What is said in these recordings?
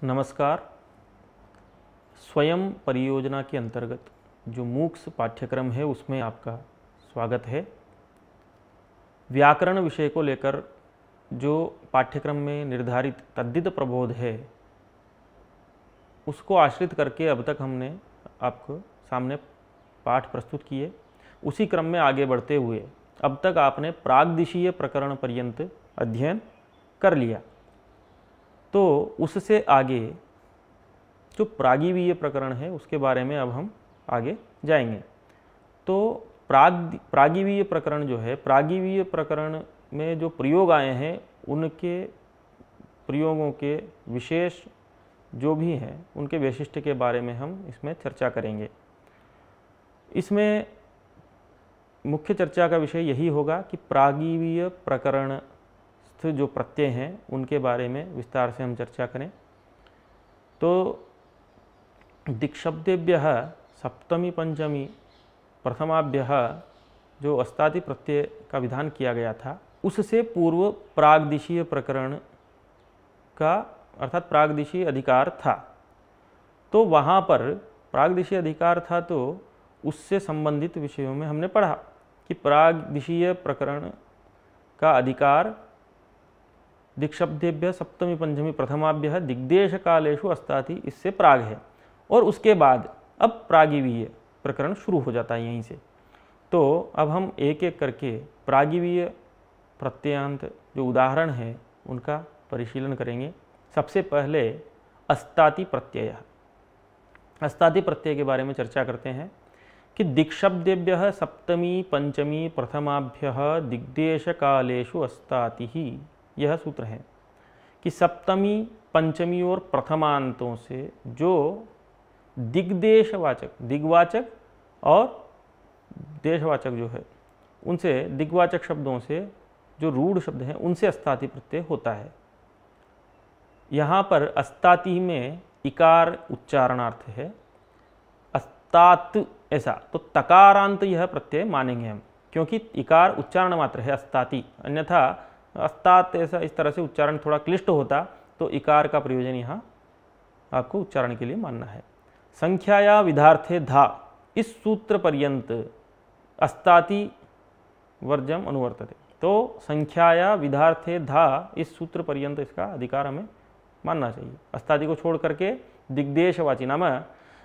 नमस्कार। स्वयं परियोजना के अंतर्गत जो मूक्स पाठ्यक्रम है उसमें आपका स्वागत है। व्याकरण विषय को लेकर जो पाठ्यक्रम में निर्धारित तद्धित प्रबोध है उसको आश्रित करके अब तक हमने आपको सामने पाठ प्रस्तुत किए। उसी क्रम में आगे बढ़ते हुए अब तक आपने प्रागदिशीय प्रकरण पर्यंत अध्ययन कर लिया। तो उससे आगे जो प्रागिवीय प्रकरण है उसके बारे में अब हम आगे जाएंगे। तो प्रागिवीय प्रकरण जो है, प्रागिवीय प्रकरण में जो प्रयोग आए हैं उनके प्रयोगों के विशेष जो भी हैं उनके वैशिष्ट्य के बारे में हम इसमें चर्चा करेंगे। इसमें मुख्य चर्चा का विषय यही होगा कि प्रागिवीय प्रकरण जो प्रत्यय हैं उनके बारे में विस्तार से हम चर्चा करें। तो दिक्शब्देभ्यः सप्तमी पंचमी प्रथमाभ्यः जो अस्ताति प्रत्यय का विधान किया गया था उससे पूर्व प्रागदिशीय प्रकरण का अर्थात प्रागदिशीय अधिकार था। तो वहाँ पर प्रागदिशीय अधिकार था तो उससे संबंधित विषयों में हमने पढ़ा कि प्रागदिशीय प्रकरण का अधिकार दिक्शब्देभ्य सप्तमी पंचमी प्रथमाभ्य दिग्देश कालेषु अस्ताति इससे प्राग है। और उसके बाद अब प्रागिवीय प्रकरण शुरू हो जाता है यहीं से। तो अब हम एक एक करके प्रागिवीय प्रत्ययांत जो उदाहरण है उनका परिशीलन करेंगे। सबसे पहले अस्ताति प्रत्यय। अस्ताति प्रत्यय के बारे में चर्चा करते हैं कि दिक्शब्देभ्य सप्तमी पंचमी प्रथमाभ्य दिग्देश कालेषु अस्ताति ही यह सूत्र है कि सप्तमी पंचमी और प्रथमांतों से जो दिग्देशवाचक, दिग्वाचक और देशवाचक जो है उनसे दिग्वाचक शब्दों से जो रूढ़ शब्द हैं उनसे अस्ताति प्रत्यय होता है। यहाँ पर अस्ताति में इकार उच्चारणार्थ है, अस्तात ऐसा, तो तकारांत यह प्रत्यय मानेंगे हम, क्योंकि इकार उच्चारण मात्र है अस्ताति। अन्यथा अस्तात ऐसा इस तरह से उच्चारण थोड़ा क्लिष्ट होता तो इकार का प्रयोजन यहाँ आपको उच्चारण के लिए मानना है। संख्याया विधार्थे धा इस सूत्र पर्यंत अस्ताति वर्जम अनुवर्तते। तो संख्याया विधार्थे धा इस सूत्र पर्यंत इसका अधिकार हमें मानना चाहिए। अस्ताति को छोड़ करके दिग्देशवाची नाम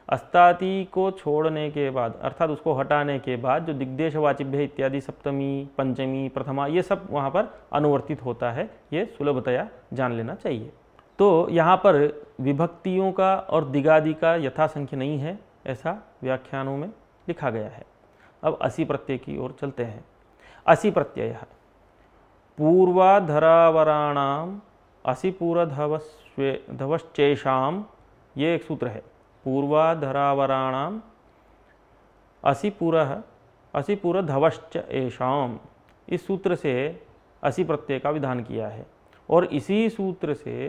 अस्ताति को छोड़ने के बाद अर्थात उसको हटाने के बाद जो दिग्देशवाचिभ्य इत्यादि सप्तमी पंचमी प्रथमा ये सब वहाँ पर अनुवर्तित होता है, ये सुलभतया जान लेना चाहिए। तो यहाँ पर विभक्तियों का और दिगादि का यथासंख्य नहीं है ऐसा व्याख्यानों में लिखा गया है। अब असी प्रत्यय की ओर चलते हैं। असी प्रत्यय पूर्वाधरावराणाम असिपूरधवश्चेषाम, ये एक सूत्र है। पूर्वाधरावराणाम असिपूरधवश्च एषाम, इस सूत्र से असी प्रत्यय का विधान किया है। और इसी सूत्र से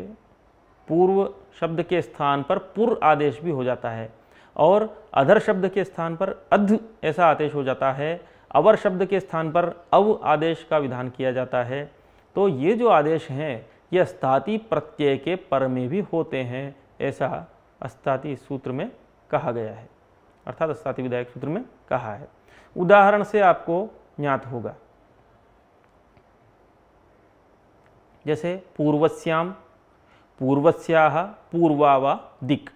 पूर्व शब्द के स्थान पर पुर आदेश भी हो जाता है और अधर शब्द के स्थान पर अध ऐसा आदेश हो जाता है। अवर शब्द के स्थान पर अव आदेश का विधान किया जाता है। तो ये जो आदेश हैं ये अस्ताति प्रत्यय के पर में भी होते हैं ऐसा अस्ताति सूत्र में कहा गया है, अर्थात अस्ताति विधायक सूत्र में कहा है। उदाहरण से आपको ज्ञात होगा, जैसे पूर्वस्याम, पूर्वस्याः, पूर्वावा दिक्,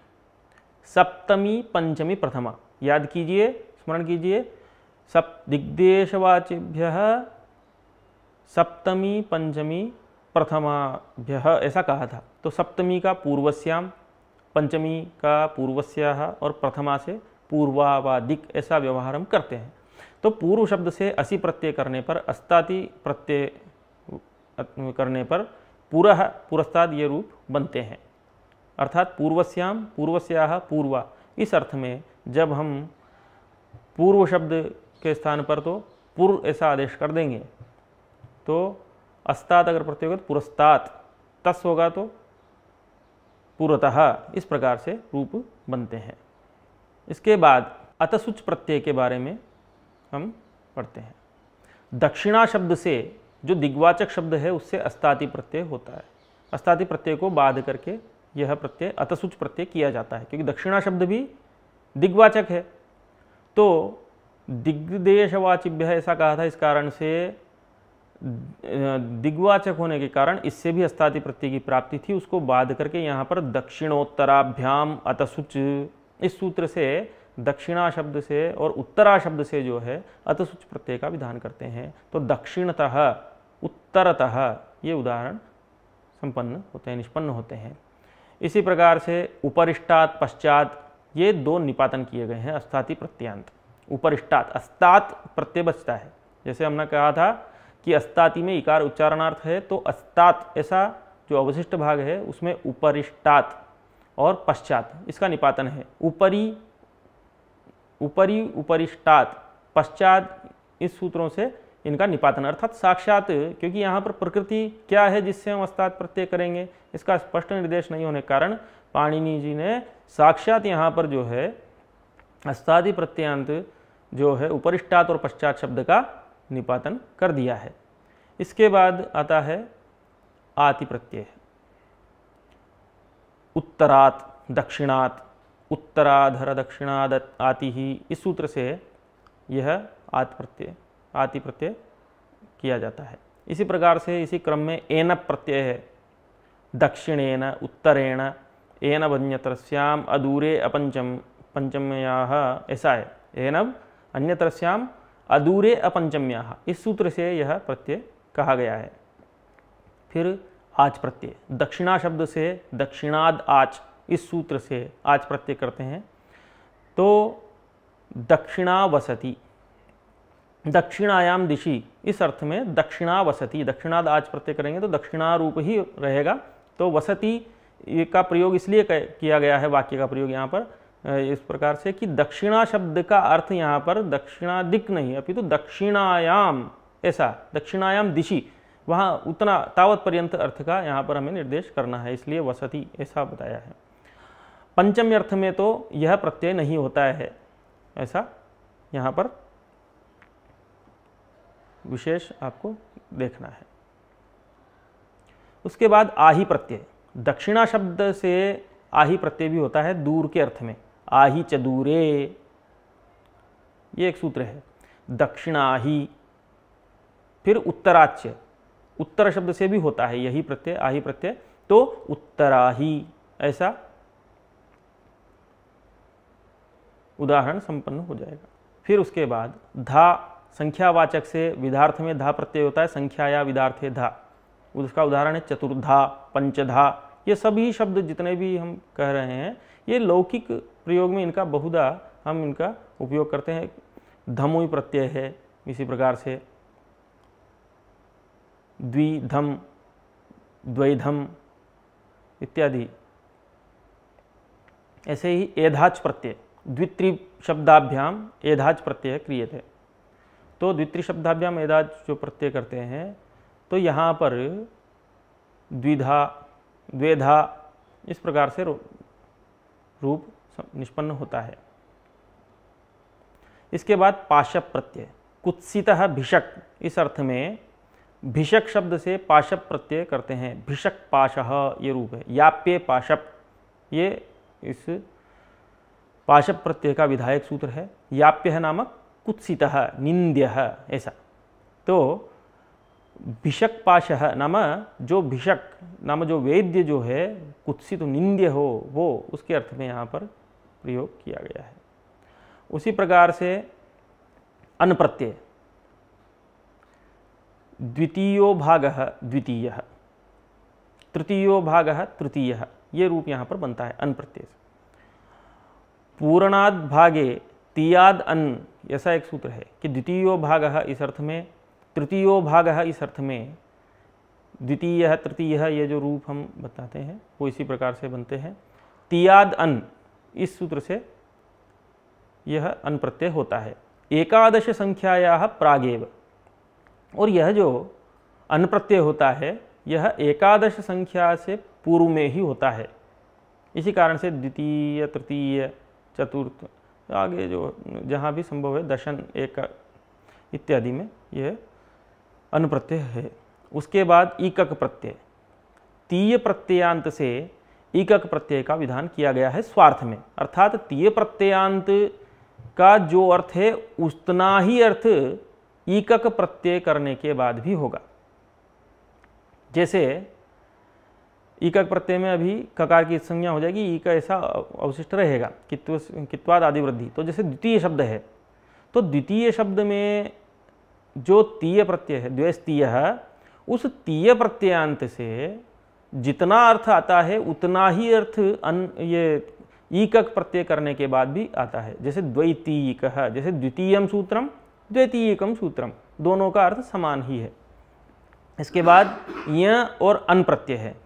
सप्तमी पंचमी प्रथमा। याद कीजिए, स्मरण कीजिए, दिग्देशवाचिभ्यः सप्तमी पंचमी प्रथमाभ्यः ऐसा कहा था। तो सप्तमी का पूर्वस्याम, पंचमी का पूर्वस्याः और प्रथमा से पूर्वावादिक ऐसा व्यवहार हम करते हैं। तो पूर्व शब्द से असी प्रत्यय करने पर, अस्ताति प्रत्यय करने पर पुरः, पुरस्ताद ये रूप बनते हैं। अर्थात पूर्वस्याम, पूर्वस्याः, पूर्वा, इस अर्थ में जब हम पूर्व शब्द के स्थान पर तो पुर ऐसा आदेश कर देंगे तो अस्तात अगर प्रत्यय होगा तो पुरस्तात, तस् होगा तो पुरतः, इस प्रकार से रूप बनते हैं। इसके बाद अतसुच प्रत्यय के बारे में हम पढ़ते हैं। दक्षिणा शब्द से जो दिग्वाचक शब्द है उससे अस्ताति प्रत्यय होता है। अस्ताति प्रत्यय को बाध करके यह प्रत्यय अतसुच प्रत्यय किया जाता है, क्योंकि दक्षिणा शब्द भी दिग्वाचक है। तो दिग्देशवाचिभ्य ऐसा कहा था, इस कारण से दिग्वाचक होने के कारण इससे भी अस्ताति प्रत्यय की प्राप्ति थी, उसको बाध करके यहाँ पर दक्षिणोत्तराभ्याम अतसुच, इस सूत्र से दक्षिणा शब्द से और उत्तरा शब्द से जो है अतसुच प्रत्यय का विधान करते हैं। तो दक्षिणतः, उत्तरतः, ये उदाहरण संपन्न होते हैं, निष्पन्न होते हैं। इसी प्रकार से उपरिष्टात, पश्चात, ये दो निपातन किए गए हैं अस्ताति प्रत्यांत। उपरिष्टात, अस्तात प्रत्यय बचता है, जैसे हमने कहा था कि अस्ताति में इकार उच्चारणार्थ है, तो अस्तात ऐसा जो अवशिष्ट भाग है उसमें उपरिष्टात और पश्चात इसका निपातन है। ऊपरी, ऊपरी, उपरिष्टात, पश्चात, इस सूत्रों से इनका निपातन, अर्थात साक्षात, क्योंकि यहाँ पर प्रकृति क्या है जिससे हम अस्तात प्रत्यय करेंगे, इसका स्पष्ट निर्देश नहीं होने के कारण पाणिनि जी ने साक्षात यहाँ पर जो है अस्तादि प्रत्यांत जो है उपरिष्टात और पश्चात शब्द का निपातन कर दिया है। इसके बाद आता है आति प्रत्यय। उत्तरात, दक्षिणात, उत्तराधर दक्षिणाद आति ही, इस सूत्र से यह आति प्रत्यय किया जाता है। इसी प्रकार से इसी क्रम में एन प्रत्यय है। दक्षिणेन, उत्तरेण, एन अन्यतरस्याम अदूरे अपंचम, पंचम्याः, ऐसा है। एनव अन्यतरस्याम अदूरे अपंचम्याः, इस सूत्र से यह प्रत्यय कहा गया है। फिर आच प्रत्यय, दक्षिणा शब्द से दक्षिणाद आच, इस सूत्र से आच प्रत्यय करते हैं। तो दक्षिणा वसति, दक्षिणायाम दिशि, इस अर्थ में दक्षिणा वसति, दक्षिणाद आच प्रत्यय करेंगे तो दक्षिणा रूप ही रहेगा। तो वसति का प्रयोग इसलिए किया गया है, वाक्य का प्रयोग यहाँ पर इस प्रकार से कि दक्षिणा शब्द का अर्थ यहाँ पर दक्षिणा दिक नहीं, अपितु दक्षिणायाम, ऐसा दक्षिणायाम दिशि, वहाँ उतना तावत पर्यंत अर्थ का यहाँ पर हमें निर्देश करना है, इसलिए वसति ऐसा बताया है। पंचम अर्थ में तो यह प्रत्यय नहीं होता है, ऐसा यहाँ पर विशेष आपको देखना है। उसके बाद आही प्रत्यय, दक्षिणा शब्द से आही प्रत्यय भी होता है दूर के अर्थ में, आही च दूरे, ये एक सूत्र है। दक्षिणाही, फिर उत्तराच्य, उत्तर शब्द से भी होता है यही प्रत्यय आही प्रत्यय, तो उत्तराही, ऐसा उदाहरण संपन्न हो जाएगा। फिर उसके बाद धा, संख्यावाचक से विधार्थ में धा प्रत्यय होता है, संख्या या विधार्थे धा, उसका उदाहरण है चतुर्धा, पंचधा, ये सभी शब्द जितने भी हम कह रहे हैं ये लौकिक प्रयोग में इनका बहुधा हम इनका उपयोग करते हैं। धमुई प्रत्यय है, इसी प्रकार से द्विधम, द्वैधम इत्यादि। ऐसे ही एधाच प्रत्यय, द्वित्रि शब्दाभ्याम एधाच प्रत्यय क्रियते, तो द्वित्रि शब्दाभ्याम एधाच जो प्रत्यय करते हैं तो यहाँ पर द्विधा, द्वेधा, इस प्रकार से रूप निष्पन्न होता है। इसके बाद पाशप प्रत्यय, कुत्सितः भिषक, इस अर्थ में भिषक शब्द से पाशप प्रत्यय करते हैं, भिषक पाशः ये रूप है। याप्ये पाशप, ये इस पाशप प्रत्यय का विधायक सूत्र है। याप्य नामक कुत्सितः, निंद्यः, ऐसा। तो भिषक पाशः नाम जो भिषक नाम जो वेद्य जो है कुत्सित निंद्य हो, वो उसके अर्थ में यहाँ पर प्रयोग किया गया है। उसी प्रकार से अन प्रत्यय, द्वितीयो भागः द्वितीयः, तृतीयो भागः तृतीयः, ये रूप यहाँ पर बनता है अन प्रत्यय से। पूर्णाद भागे तीयाद अन, ऐसा एक सूत्र है कि द्वितीयो भागः इस अर्थ में, तृतीयो भागः इस अर्थ में, द्वितीय तृतीय, ये जो रूप हम बताते हैं वो इसी प्रकार से बनते हैं। तीयाद अन, इस सूत्र से यह अन प्रत्यय होता है एकादश संख्यायाः प्रागेव, और यह जो अन प्रत्यय होता है यह एकादश संख्या से पूर्व में ही होता है। इसी कारण से द्वितीय, तृतीय, चतुर्थ, आगे जो जहाँ भी संभव है दशन, एक इत्यादि में यह अन प्रत्यय है। उसके बाद ईकक प्रत्यय, तीय प्रत्ययांत से ईकक प्रत्यय का विधान किया गया है स्वार्थ में, अर्थात तीय प्रत्ययांत का जो अर्थ है उतना ही अर्थ ईकक प्रत्यय करने के बाद भी होगा। जैसे ईकक प्रत्यय में अभी ककार की संज्ञा हो जाएगी, ई का ऐसा अवशिष्ट रहेगा, कित्वाद आदि वृद्धि। तो जैसे द्वितीय शब्द है, तो द्वितीय शब्द में जो तीय प्रत्यय है द्वैस्तीय, उस तीय प्रत्ययांत से जितना अर्थ आता है उतना ही अर्थ ये ईकक प्रत्यय करने के बाद भी आता है। जैसे द्वैतीयक, जैसे द्वितीयम सूत्रम द्वितीयकम सूत्रम, दोनों का अर्थ समान ही है। इसके बाद य और अन प्रत्यय है,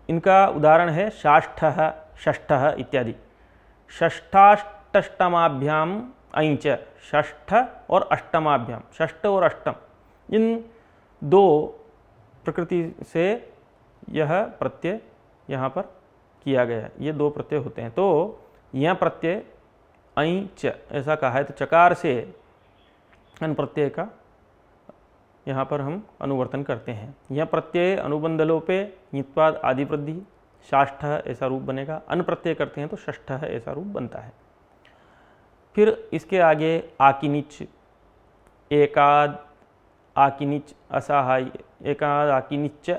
इनका उदाहरण है शाष्ठः षष्ठः इत्यादि। षष्ठाष्टमाभ्याम ऐंच, षष्ठ और अष्टमाभ्याम, षष्ठ और अष्टम, इन दो प्रकृति से यह प्रत्यय यहाँ पर किया गया है। ये दो प्रत्यय होते हैं। तो यह प्रत्यय ऐंच ऐसा कहा है, तो चकार से अन प्रत्यय का यहाँ पर हम अनुवर्तन करते हैं। यह प्रत्यय अनुबंध लोपे नित्वाद आदि वृद्धि, शाष्ठ ऐसा रूप बनेगा। अन प्रत्यय करते हैं तो षष्ठ ऐसा रूप बनता है। फिर इसके आगे आकिनिच, एकाद आकिनिच असहाय, एकाद आकिनिच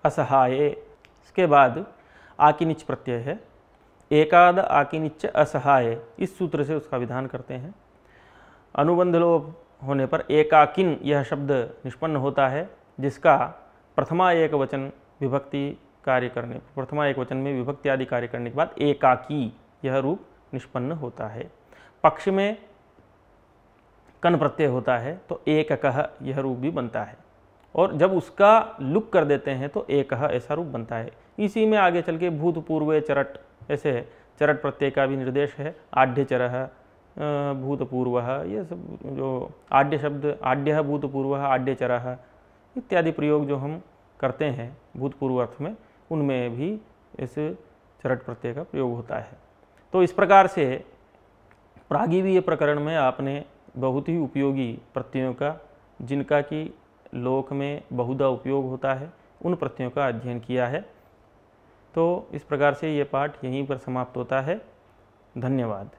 असहाय। इसके बाद आकिनिच प्रत्यय है, एकाद आकिनिच असहाय, इस सूत्र से उसका विधान करते हैं। अनुबंध लोप होने पर एकाकिन यह शब्द निष्पन्न होता है, जिसका प्रथमा एक वचन विभक्ति कार्य करने, प्रथमा एक वचन में विभक्ति आदि कार्य करने के बाद एकाकी यह रूप निष्पन्न होता है। पक्ष में कन प्रत्यय होता है तो एककः यह रूप भी बनता है, और जब उसका लुक कर देते हैं तो एकः ऐसा रूप बनता है। इसी में आगे चल के भूतपूर्व चरट, ऐसे चरट प्रत्यय का भी निर्देश है। आढ्यचरः, भूतपूर्वः, ये सब जो आढ्य शब्द, आढ्यः भूतपूर्वः, आढ्यचरः इत्यादि प्रयोग जो हम करते हैं भूतपूर्व अर्थ में, उनमें भी इस चरट प्रत्यय का प्रयोग होता है। तो इस प्रकार से प्रागिवीय प्रकरण में आपने बहुत ही उपयोगी प्रत्ययों का, जिनका कि लोक में बहुधा उपयोग होता है, उन प्रत्ययों का अध्ययन किया है। तो इस प्रकार से ये पाठ यहीं पर समाप्त होता है। धन्यवाद।